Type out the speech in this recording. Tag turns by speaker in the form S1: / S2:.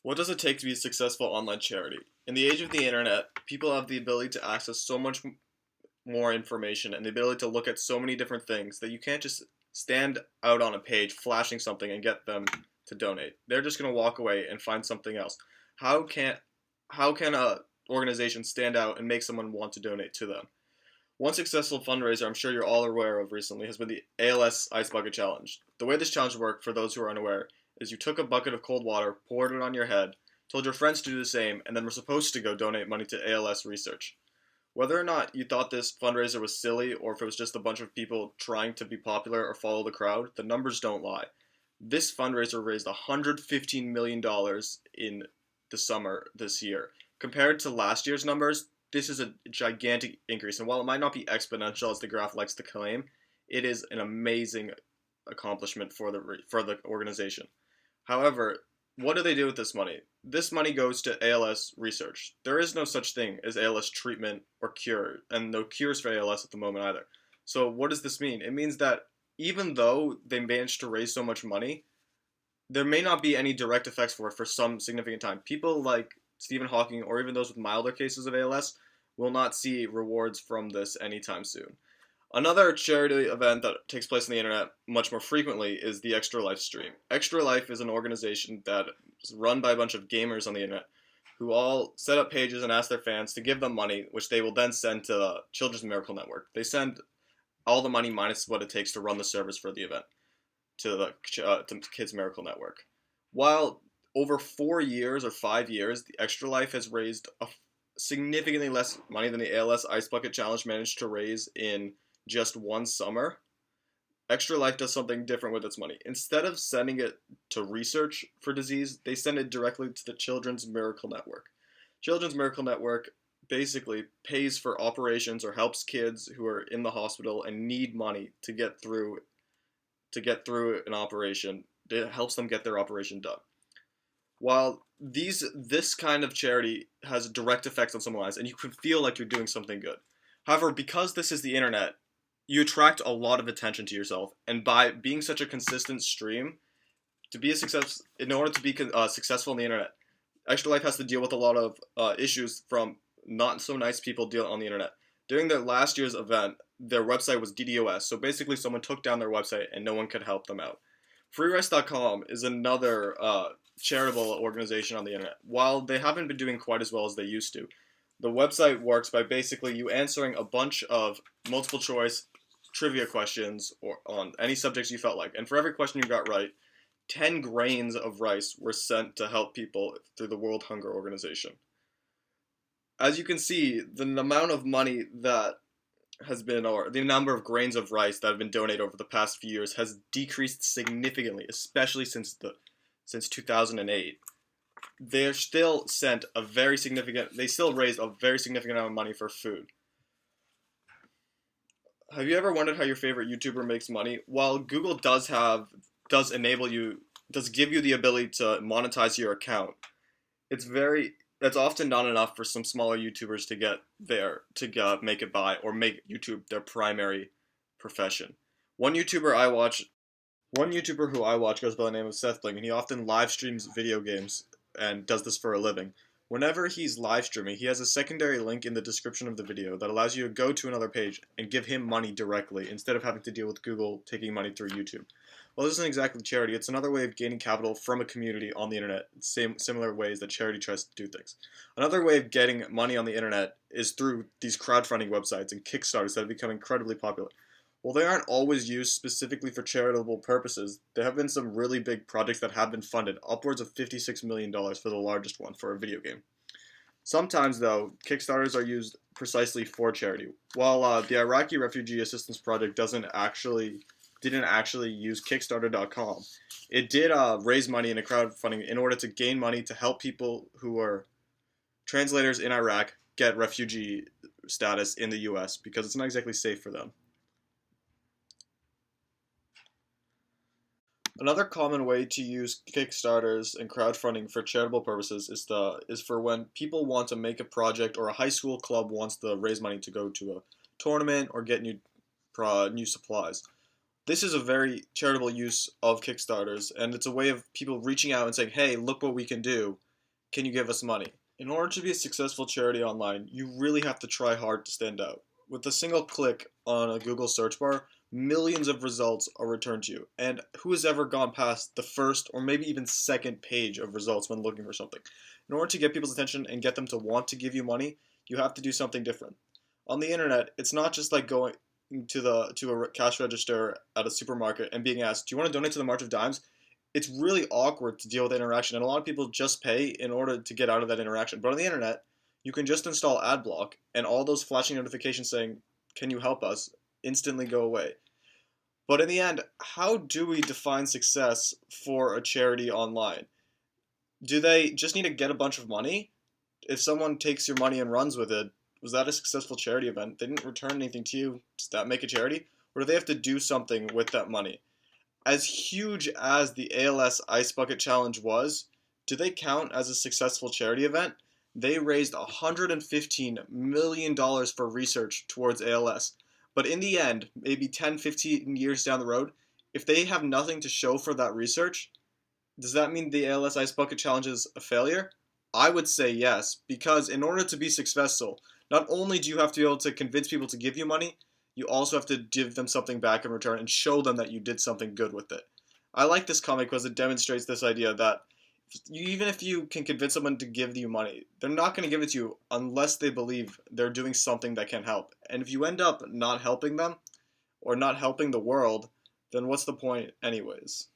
S1: What does it take to be a successful online charity? In the age of the internet, people have the ability to access so much more information and the ability to look at so many different things that you can't just stand out on a page flashing something and get them to donate. They're just going to walk away and find something else. How can how can a organization stand out and make someone want to donate to them? One successful fundraiser I'm sure you're all aware of recently has been the ALS Ice Bucket Challenge. The way this challenge worked, for those who are unaware, is you took a bucket of cold water, poured it on your head, told your friends to do the same, and then were supposed to go donate money to ALS research. Whether or not you thought this fundraiser was silly or if it was just a bunch of people trying to be popular or follow the crowd, the numbers don't lie. This fundraiser raised $115 million in the summer this year. Compared to last year's numbers, this is a gigantic increase. And while it might not be exponential as the graph likes to claim, it is an amazing accomplishment for the organization. However, what do they do with this money? This money goes to ALS research. There is no such thing as ALS treatment or cure, and no cures for ALS at the moment either. So what does this mean? It means that even though they managed to raise so much money, there may not be any direct effects for it for some significant time. People like Stephen Hawking, or even those with milder cases of ALS, will not see rewards from this anytime soon. Another charity event that takes place on the internet much more frequently is the Extra Life stream. Extra Life is an organization that is run by a bunch of gamers on the internet who all set up pages and ask their fans to give them money, which they will then send to the Children's Miracle Network. They send all the money minus what it takes to run the servers for the event to the to Kids Miracle Network. While over 4 years or 5 years, the Extra Life has raised significantly less money than the ALS Ice Bucket Challenge managed to raise in just one summer. Extra Life does something different with its money. Instead of sending it to research for disease, they send it directly to the Children's Miracle Network. Children's Miracle Network basically pays for operations or helps kids who are in the hospital and need money to get through an operation. It helps them get their operation done. While this kind of charity has direct effects on someone's lives, and you can feel like you're doing something good. However, because this is the internet, you attract a lot of attention to yourself, and by being such a consistent stream, in order to be successful on the internet, Extra Life has to deal with a lot of issues from not so nice people dealing on the internet. During their last year's event, their website was DDoS, so basically someone took down their website and no one could help them out. FreeRice.com is another charitable organization on the internet. While they haven't been doing quite as well as they used to, the website works by basically you answering a bunch of multiple choice trivia questions or on any subjects you felt like. And for every question you got right, 10 grains of rice were sent to help people through the World Hunger Organization. As you can see, the amount of money that has been, or the number of grains of rice that have been donated over the past few years has decreased significantly, especially since 2008. They still raised a very significant amount of money for food. Have you ever wondered how your favorite YouTuber makes money? While Google does give you the ability to monetize your account, that's often not enough for some smaller YouTubers to get there, to make it by, or make YouTube their primary profession. One YouTuber who I watch goes by the name of Seth Bling, and he often live streams video games and does this for a living. Whenever he's live streaming, he has a secondary link in the description of the video that allows you to go to another page and give him money directly instead of having to deal with Google taking money through YouTube. Well, this isn't exactly charity. It's another way of gaining capital from a community on the internet, similar ways that charity tries to do things. Another way of getting money on the internet is through these crowdfunding websites and Kickstarters that have become incredibly popular. While they aren't always used specifically for charitable purposes, there have been some really big projects that have been funded, upwards of $56 million for the largest one for a video game. Sometimes, though, Kickstarters are used precisely for charity. While the Iraqi Refugee Assistance Project didn't actually use Kickstarter.com, it did raise money in a crowdfunding in order to gain money to help people who are translators in Iraq get refugee status in the U.S. because it's not exactly safe for them. Another common way to use Kickstarters and crowdfunding for charitable purposes is for when people want to make a project or a high school club wants to raise money to go to a tournament or get new supplies. This is a very charitable use of Kickstarters, and it's a way of people reaching out and saying, hey, look what we can do, can you give us money? In order to be a successful charity online, you really have to try hard to stand out. With a single click on a Google search bar, millions of results are returned to you. And who has ever gone past the first or maybe even second page of results when looking for something? In order to get people's attention and get them to want to give you money, you have to do something different. On the internet, it's not just like going to a cash register at a supermarket and being asked, "Do you want to donate to the March of Dimes?" It's really awkward to deal with that interaction, and a lot of people just pay in order to get out of that interaction. But on the internet, you can just install AdBlock, and all those flashing notifications saying, "Can you help us?" instantly go away. But in the end, how do we define success for a charity online? Do they just need to get a bunch of money? If someone takes your money and runs with it, was that a successful charity event? They didn't return anything to you. Does that make a charity? Or do they have to do something with that money? As huge as the ALS Ice Bucket Challenge was, do they count as a successful charity event? They raised $115 million for research towards ALS. But in the end, maybe 10, 15 years down the road, if they have nothing to show for that research, does that mean the ALS Ice Bucket Challenge is a failure? I would say yes, because in order to be successful, not only do you have to be able to convince people to give you money, you also have to give them something back in return and show them that you did something good with it. I like this comic because it demonstrates this idea that even if you can convince someone to give you money, they're not going to give it to you unless they believe they're doing something that can help. And if you end up not helping them or not helping the world, then what's the point anyways?